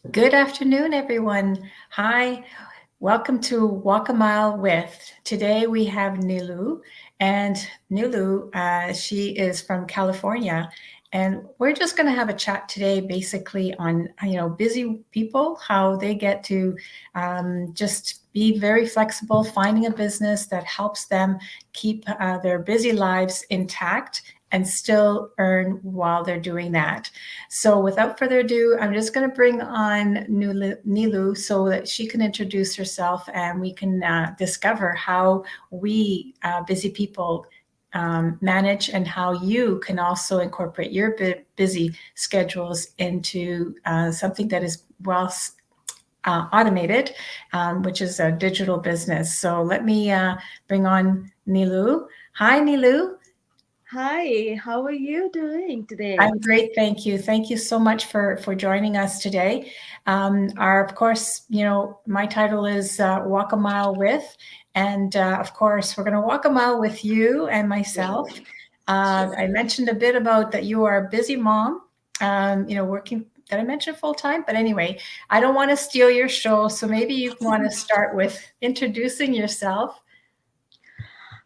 Good afternoon, everyone. Hi, welcome to Walk a Mile with. Today we have Neelu, and Neelu, she is from California, and we're just going to have a chat today, basically on busy people, how they get to just be very flexible, finding a business that helps them keep their busy lives intact and still earn while they're doing that. So, without further ado, I'm just going to bring on Neelu so that she can introduce herself and we can discover how we busy people manage and how you can also incorporate your busy schedules into something that is automated, which is a digital business. So, let me bring on Neelu. Hi, Neelu. Hi, how are you doing today? I'm great, thank you. Thank you so much for joining us today. Of course, my title is Walk a Mile with, and of course, we're going to walk a mile with you and myself. Great. Sure. I mentioned a bit about that you are a busy mom, working. Did I mention full time? But anyway, I don't want to steal your show, so maybe you want to start with introducing yourself.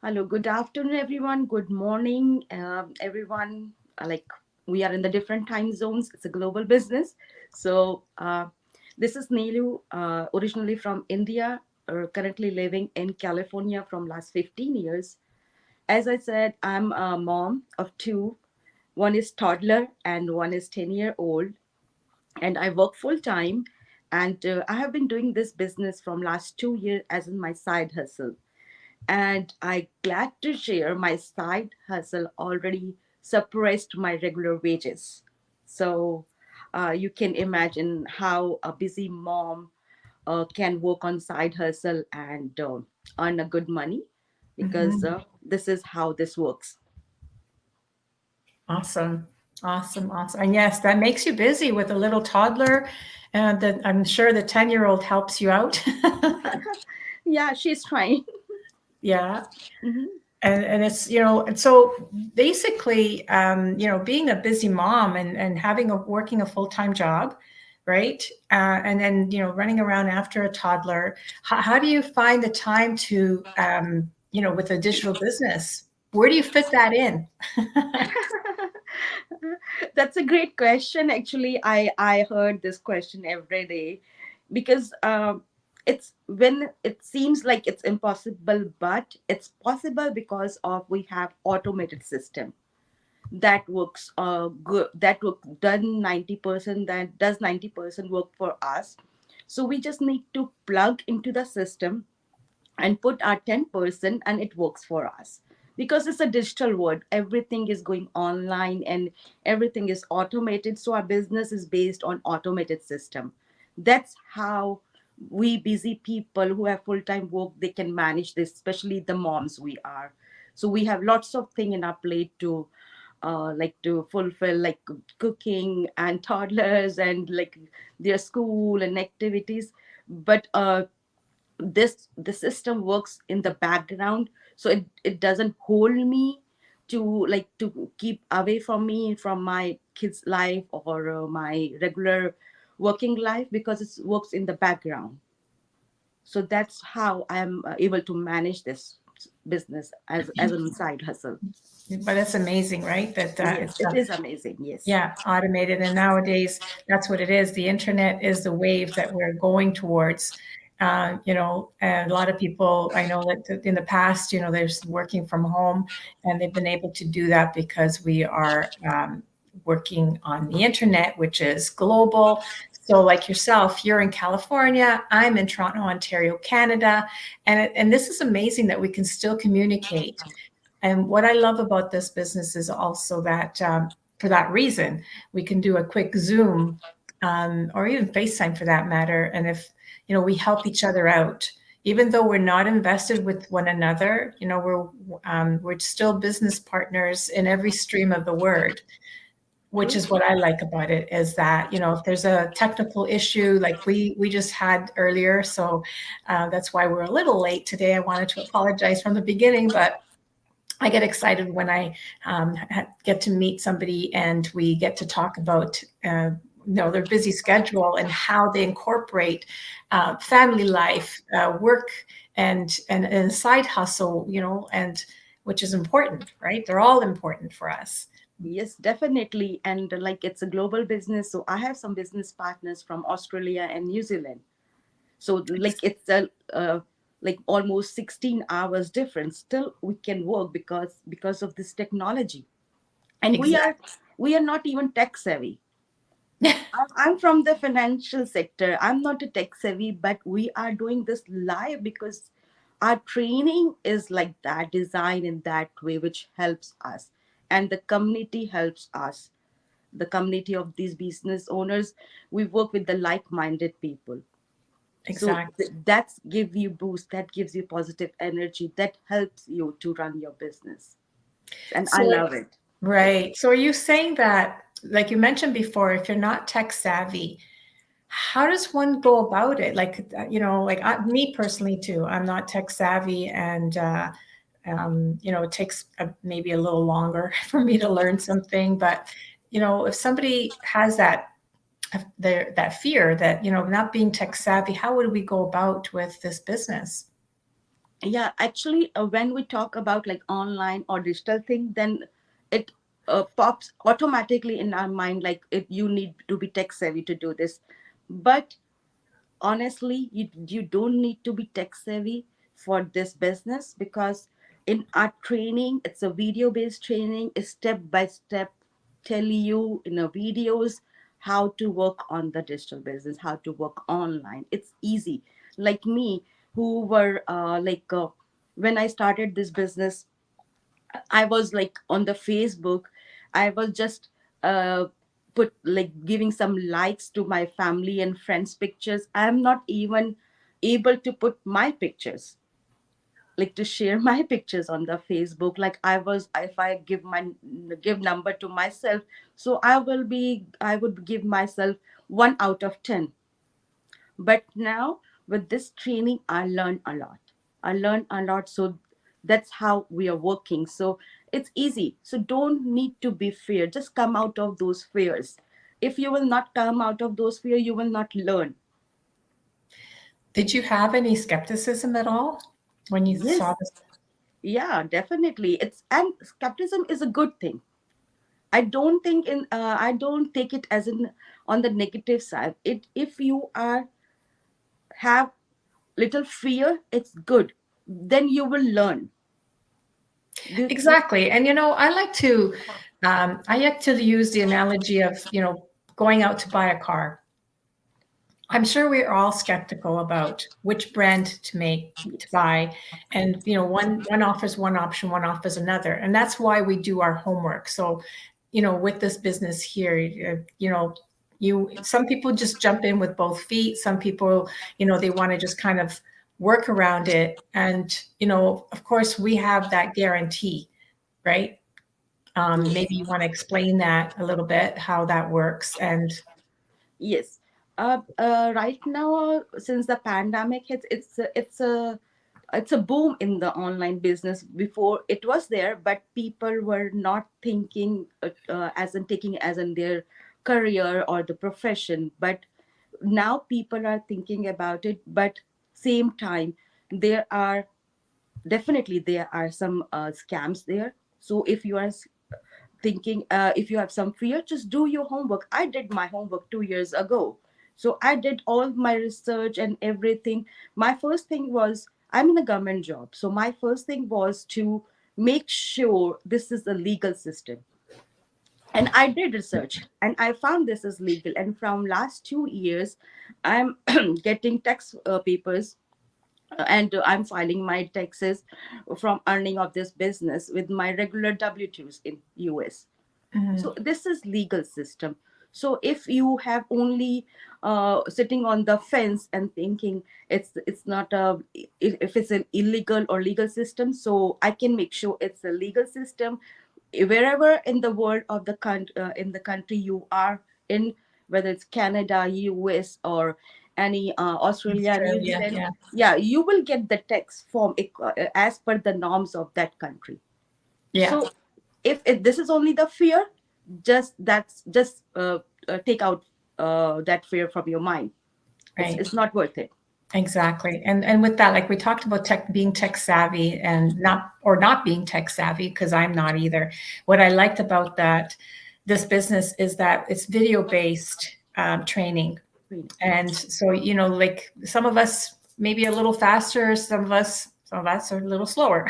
Hello, good afternoon, everyone. Good morning, everyone. We are in the different time zones. It's a global business. So, this is Neelu, originally from India, currently living in California from last 15 years. As I said, I'm a mom of two. One is toddler and one is 10-year-old. And I work full time. And I have been doing this business from last 2 years as in my side hustle. And I glad to share my side hustle already suppressed my regular wages. So you can imagine how a busy mom can work on side hustle and earn a good money because Mhm. this is how this works. Awesome. Awesome. Awesome. And yes, that makes you busy with a little toddler. And that I'm sure the 10-year-old helps you out. Yeah, she's trying. Yeah. Mhm. And it's, and so basically, being a busy mom and having working a full-time job, right? And then, running around after a toddler, how do you find the time to, with a digital business, where do you fit that in? That's a great question. Actually, I heard this question every day because it's when it seems like it's impossible, but it's possible because of we have automated system that works good, that work done 90%, that does 90% work for us. So we just need to plug into the system and put our 10% and it works for us because it's a digital world. Everything is going online and everything is automated, so our business is based on automated system. That's how we busy people who have full-time work, they can manage this, especially the moms we are. So we have lots of thing in our plate to like to fulfill, like cooking and toddlers and like their school and activities. But this the system works in the background, so it doesn't hold me to like to keep away from me from my kids life or my regular working life because it works in the background. So that's how I'm able to manage this business as an side hustle. But it's amazing, right? That Yes, it's it is amazing. Yes. yeah, automated. And nowadays, that's what it is. The internet is the wave that we're going towards. And a lot of people, I know that in the past, they're working from home and they've been able to do that because we are working on the internet, which is global. So, like yourself, you're in California, I'm in Toronto, Ontario, Canada. And this is amazing that we can still communicate. And what I love about this business is also that for that reason, we can do a quick Zoom or even FaceTime for that matter. And if, we help each other out, even though we're not invested with one another, we're still business partners in every stream of the word, which True. is what I like about it is that, if there's a technical issue like we just had earlier, so that's why we're a little late today. I wanted to apologize from the beginning, but I get excited when I get to meet somebody and we get to talk about their busy schedule and how they incorporate family life, work, and side hustle, and which is important, right? They're all important for us. Yes, definitely. And like it's a global business. So I have some business partners from Australia and New Zealand. So like it's a like almost 16 hours difference. Still we can work because of this technology. And Exactly. we are not even tech savvy. I'm from the financial sector. I'm not a tech savvy, but we are doing this live because our training is like that, designed in that way, which helps us. And the community helps us. The community of these business owners, we work with the like-minded people. So Exactly. that's give you boost, that gives you positive energy, that helps you to run your business. And I So, love it. Yes. right. So, are you saying that, like you mentioned before, if you're not tech savvy, how does one go about it? Like, like me personally too, I'm not tech savvy, and it takes maybe a little longer for me to learn something. But if somebody has that fear that not being tech savvy, how would we go about with this business? Yeah, actually, when we talk about like online or digital thing, then it pops automatically in our mind like you need to be tech savvy to do this. But honestly, you don't need to be tech savvy for this business, because in our training, it's a video based training, is step by step, tell you in a videos how to work on the digital business, how to work online. It's easy. Like me, who were when I started this business, I was like on the Facebook, I was just uh put like giving some likes to my family and friends pictures. I am not even able to put my pictures, like to share my pictures on the Facebook. Like I was, if I give number to myself, so I would give myself 1 out of 10. But now with this training, I learned a lot. I learned a lot. So that's how we are working. So it's easy. So don't need to be fear. Just come out of those fears. If you will not come out of those fear, you will not learn. Did you have any skepticism at all when you saw Yes. this? Yeah, definitely. It's, and skepticism is a good thing. I don't take it as in on the negative side. It, if you are have little fear, it's good. Then you will learn. Do, Exactly. And I like to use the analogy of, going out to buy a car. I'm sure we're all skeptical about which brand to yes. buy, and one offers one option, one offers another, and that's why we do our homework. So, with this business here, you some people just jump in with both feet. Some people, they want to just kind of work around it, and of course, we have that guarantee, right? Maybe Yes. you want to explain that a little bit, how that works, and Yes. Right now, since the pandemic hits, it's a boom in the online business. Before it was there, but people were not thinking as in taking as in their career or the profession. But now people are thinking about it. But same time, there are definitely there are some scams there. So if you are thinking, if you have some fear, just do your homework. I did my homework 2 years ago. So I did all my research and everything. My first thing was, I'm in a government job. So my first thing was to make sure this is a legal system. And I did research and I found this is legal. And from last 2 years, I'm getting tax papers, and I'm filing my taxes from earning of this business with my regular W-2s in US. mhm, So this is legal system. So if you have only sitting on the fence and thinking it's not a, if it's an illegal or legal system, so I can make sure it's a legal system wherever in the world of the in the country you are in, whether it's Canada, US, or any Australia, New Australia, Zealand. yeah, Yeah, you will get the tax form as per the norms of that country. yeah. So if this is only the fear, just that's just take out. that fear from your mind. it's Right. it's not worth it. Exactly. And with that, like we talked about being tech savvy and not being tech savvy, because I'm not either. What I liked about this business is that it's video based training. Really. And so, like some of us maybe a little faster, some of us are a little slower.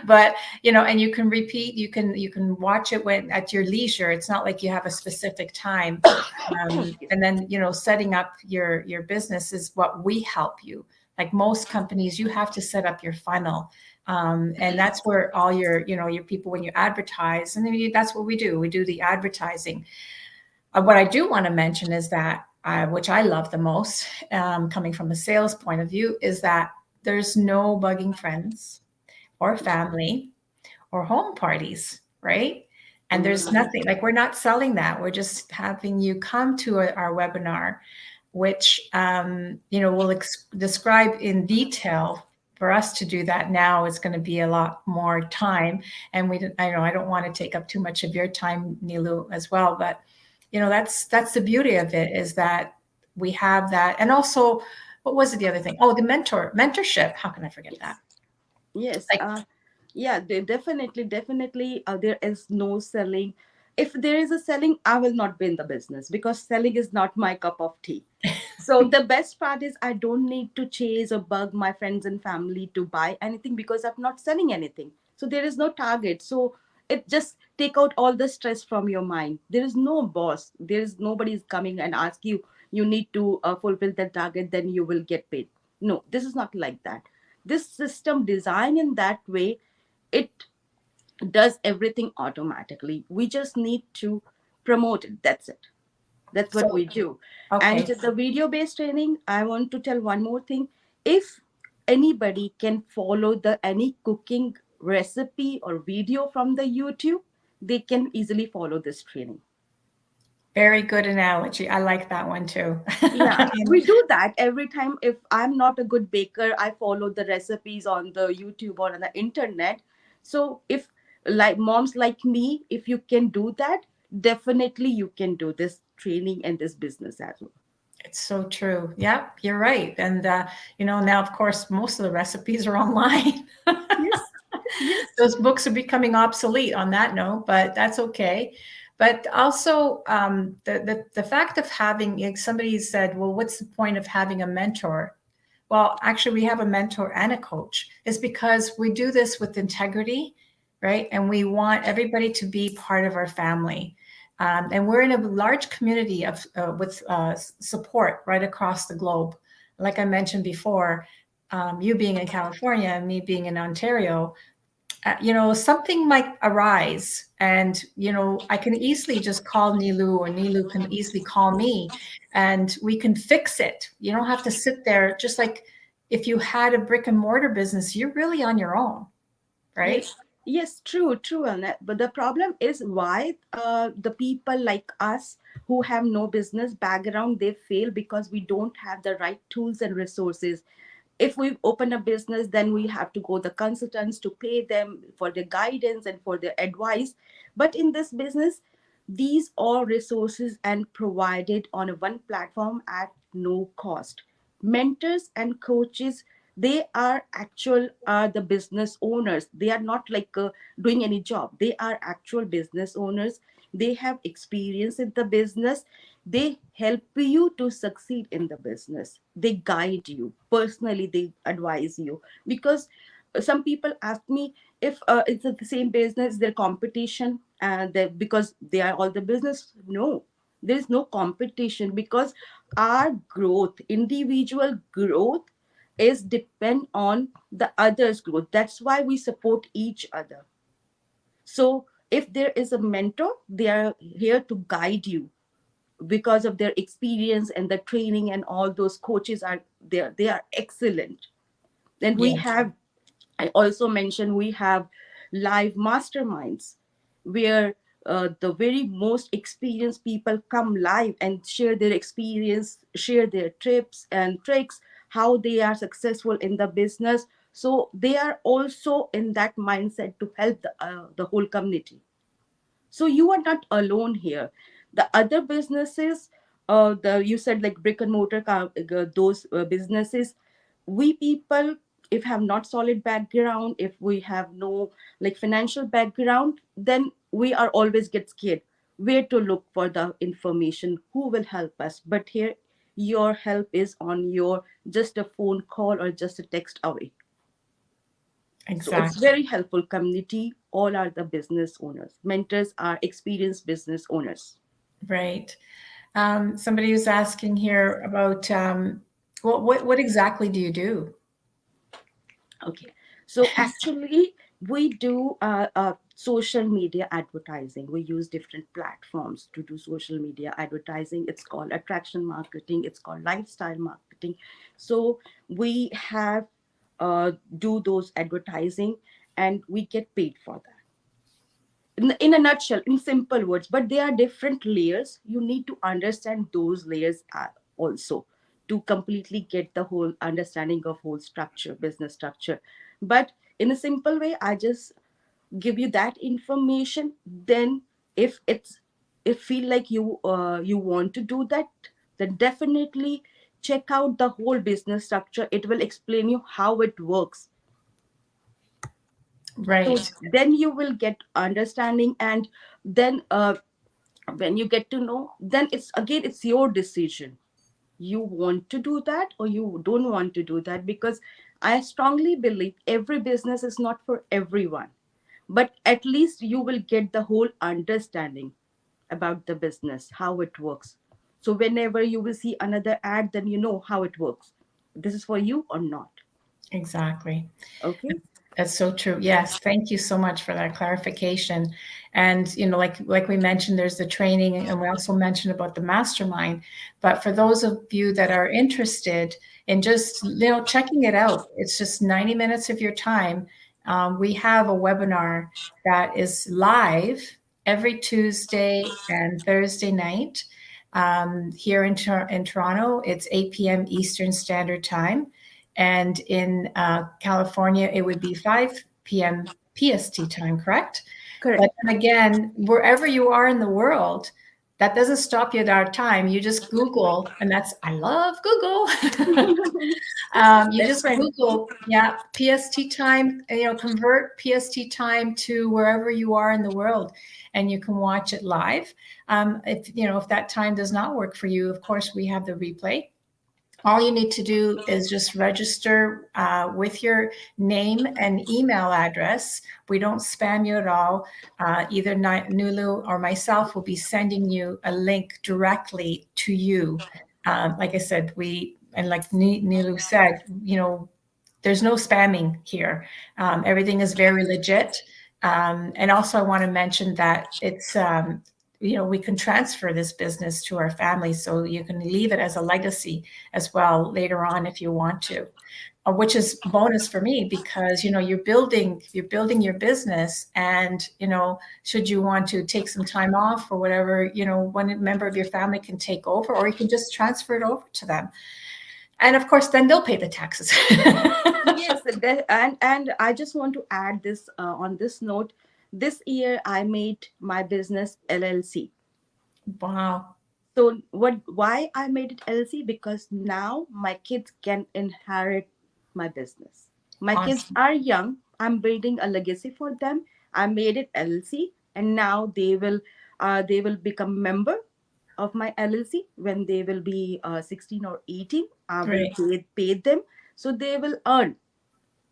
But, and you can repeat, you can watch it when at your leisure. It's not like you have a specific time. And then, setting up your business is what we help you. Like most companies, you have to set up your funnel. And that's where all your people, when you advertise, and then that's what we do. We do the advertising. What I do want to mention is that, which I love the most, coming from a sales point of view, is that there's no bugging friends or family or home parties, right? And there's nothing like we're not selling that. We're just having you come to our webinar, which will describe in detail. For us to do that now is going to be a lot more time, and I know I don't want to take up too much of your time, Neelu, as well. But that's the beauty of it, is that we have that, and also, what was it? The other thing? Oh, the mentorship. How can I forget that? Yes. Yes. Like, Yeah, they definitely, there is no selling. If there is a selling, I will not be in the business, because selling is not my cup of tea. So the best part is I don't need to chase or bug my friends and family to buy anything, because I'm not selling anything. So there is no target. So it just take out all the stress from your mind. There is no boss. There is nobody is coming and ask you, you need to fulfill that target, then you will get paid. No, this is not like that. This system designed in that way, it does everything automatically. We just need to promote it. That's it. That's what so, we do. And okay. the video based training, I want to tell one more thing. If anybody can follow the any cooking recipe or video from the YouTube, they can easily follow this training. Very good analogy. I like that one too. Yeah, we do that every time. If I'm not a good baker, I follow the recipes on the YouTube or on the internet. So if like moms like me, if you can do that, definitely you can do this training and this business as well. It's so true. Yep, you're right. And now of course most of the recipes are online. Yes, yes. Those books are becoming obsolete on that note, but that's okay. But also, the fact of having, like, somebody said, well, what's the point of having a mentor? Well, actually, we have a mentor and a coach. It's because we do this with integrity, right? And we want everybody to be part of our family. And we're in a large community of with support right across the globe. Like I mentioned before, you being in California and me being in Ontario, something might arise, and I can easily just call Neelu, or Neelu can easily call me, and we can fix it. You don't have to sit there. Just like if you had a brick and mortar business, you're really on your own, right? Yes, yes, true, true, Annette. But the problem is why the people like us who have no business background, they fail because we don't have the right tools and resources. If we open a business, then we have to go the consultants to pay them for their guidance and for their advice. But in this business, these all resources and provided on a one platform at no cost. Mentors and coaches, they are actual are the business owners. They are not like doing any job. They are actual business owners. They have experience in the business. They help you to succeed in the business. They guide you personally. They advise you, because some people ask me if it's the same business, their competition, and because they are all the business. No, there is no competition, because our growth, individual growth, is depend on the others growth. That's why we support each other. So if there is a mentor, they are here to guide you because of their experience and the training, and all those coaches are there, they are excellent. Then we Yes. have, I also mentioned, we have live masterminds where the very most experienced people come live and share their experience, share their tips and tricks, how they are successful in the business. So they are also in that mindset to help the whole community. So you are not alone here. The other businesses, the you said like brick and mortar, those businesses, we people, if have not solid background, if we have no like financial background, then we are always get scared where to look for the information, who will help us. But here, your help is on your just a phone call or just a text away. So it's Exactly. very helpful community. All are the business owners. Mentors are experienced business owners. Right. Somebody was asking here about what exactly do you do? Okay. So actually, we do social media advertising. We use different platforms to do social media advertising. It's called attraction marketing. It's called lifestyle marketing. So we have do those advertising, and we get paid for that. In a nutshell, in simple words, but there are different layers. You need to understand those layers also to completely get the whole understanding of whole structure, business structure. But in a simple way, I just give you that information. Then if it's, if feel like you want to do that, then definitely check out the whole business structure. It will explain you how it works. So Right. then you will get understanding, and then when you get to know, then it's again, it's your decision. You want to do that or you don't want to do that, because I strongly believe every business is not for everyone, but at least you will get the whole understanding about the business, how it works. So whenever you will see another ad, then you know how it works, this is for you or not. Exactly. Okay. That's so true. Yes, thank you so much for that clarification. And like we mentioned, there's the training, and we also mentioned about the mastermind. But for those of you that are interested in just checking it out, it's just 90 minutes of your time. We have a webinar that is live every Tuesday and Thursday night. Here in Toronto, it's 8 p.m. Eastern Standard Time. And in California, it would be 5 p.m. PST time, correct? Correct. But then again, wherever you are in the world, that doesn't stop you at our time. You just Google, and I love Google. You Best just friend. Google, yeah, PST time, convert PST time to wherever you are in the world, and you can watch it live. If that time does not work for you, of course, we have the replay. All you need to do is just register with your name and email address. We don't spam you at all. Either Neelu or myself will be sending you a link directly to you. Like I said, and like Neelu said, there's no spamming here. Everything is very legit. And also, I want to mention that we can transfer this business to our family, so you can leave it as a legacy as well later on if you want to, which is bonus for me because you're building your business, and should you want to take some time off or whatever, one member of your family can take over, or you can just transfer it over to them, and of course then they'll pay the taxes. Yes, and I just want to add this on this note. This year I made my business LLC. Wow. So what? Why I made it LLC? Because now my kids can inherit my business. My kids Awesome. are young. I'm building a legacy for them. I made it LLC, and now they will become member of my LLC when they will be 16 or 18. I will Great. pay them, so they will earn.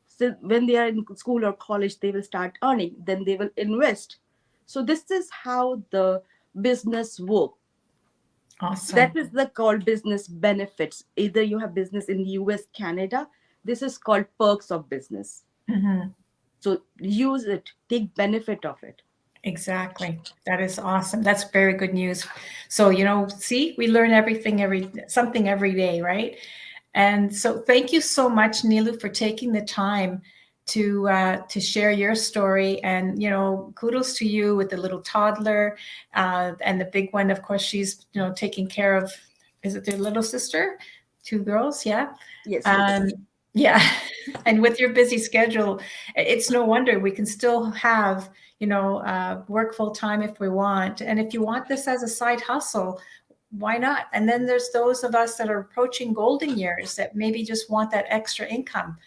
So when they are in school or college, they will start earning, then they will invest. So this is how the business work. Awesome. That is the called business benefits. Either you have business in US, Canada, this is called perks of business. Hmm. So use it, take benefit of it. Exactly. That is awesome. That's very good news. So, see, we learn something every day, right? And so thank you so much, Neelu, for taking the time to share your story. And, kudos to you with the little toddler, and the big one. Of course, she's, taking care of, is it their little sister? Two girls. Yeah. Yes, two Um, girls. yeah. And with your busy schedule, it's no wonder we can still have, work full time if we want. And if you want this as a side hustle, why not? And then there's those of us that are approaching golden years that maybe just want that extra income.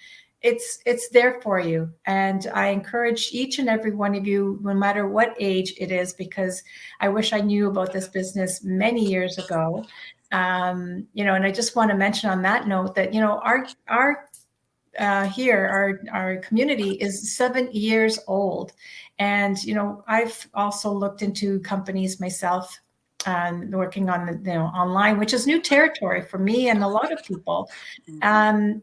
It's there for you. And I encourage each and every one of you, no matter what age it is, because I wish I knew about this business many years ago. And I just want to mention on that note that, our here, our community is 7 years old. And, I've also looked into companies myself, working on online, which is new territory for me and a lot of people. And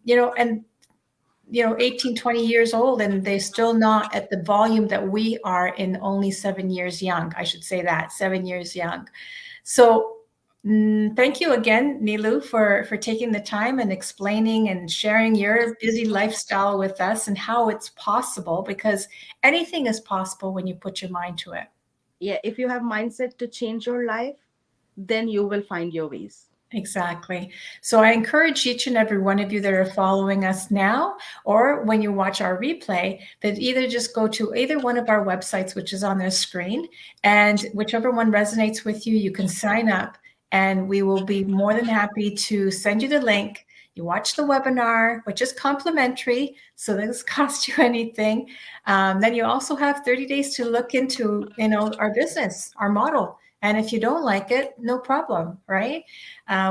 18, 20 years old, and they're still not at the volume that we are in only 7 years young. I should say that 7 years young. So thank you again, Neelu, for taking the time and explaining and sharing your busy lifestyle with us and how it's possible, because anything is possible when you put your mind to it. Yeah, if you have mindset to change your life, then you will find your ways. Exactly. So I encourage each and every one of you that are following us now, or when you watch our replay, that either just go to either one of our websites, which is on the screen, and whichever one resonates with you, you can sign up, and we will be more than happy to send you the link. You watch the webinar, which is complimentary, so it doesn't cost you anything. Then you also have 30 days to look into, our business, our model. And if you don't like it, no problem, right?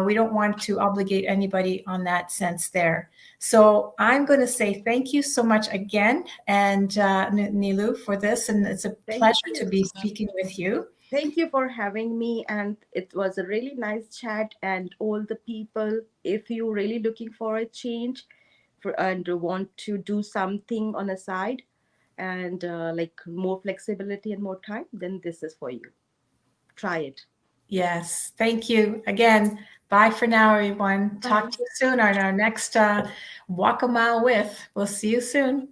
We don't want to obligate anybody on that sense there. So I'm going to say thank you so much again, and Neelu, for this. And it's a Thank pleasure to you. be speaking with you. Thank you for having me, and it was a really nice chat. And all the people, if you're really looking for a change and want to do something on a side, and like more flexibility and more time, then this is for you. Try it. Yes, thank you again. Bye for now, everyone. Talk Bye. to you soon on our next Walk a Mile with. We'll see you soon.